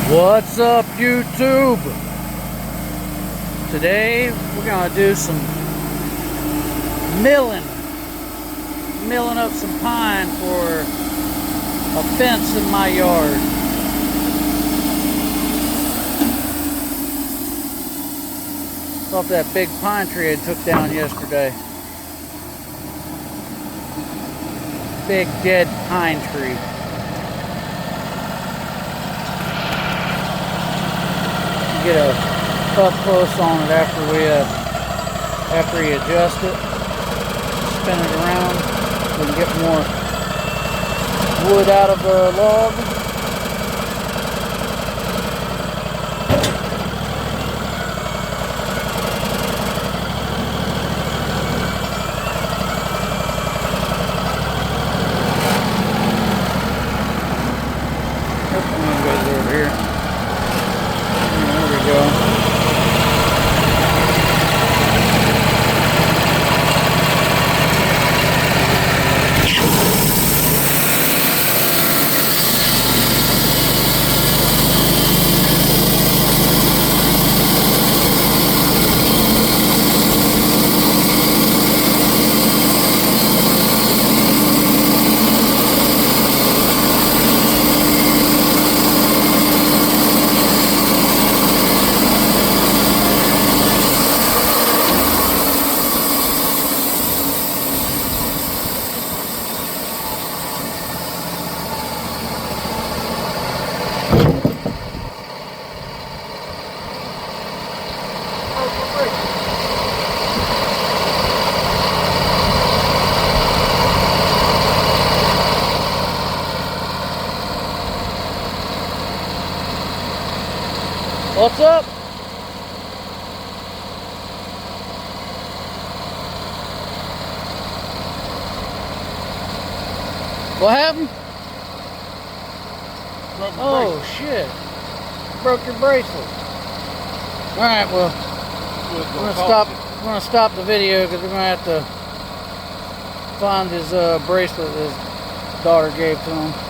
What's up, YouTube? Today we're gonna do some milling up some pine for a fence in my yard. Off that big pine tree I took down yesterday. Big dead pine tree. Get a up close on it after we adjust it, spin it around, we can get more wood out of the log. Goes over here. There we go. What's up? What happened? Oh shit. Broke your bracelet. Alright, well, we're gonna stop the video because we're gonna have to find his bracelet his daughter gave to him.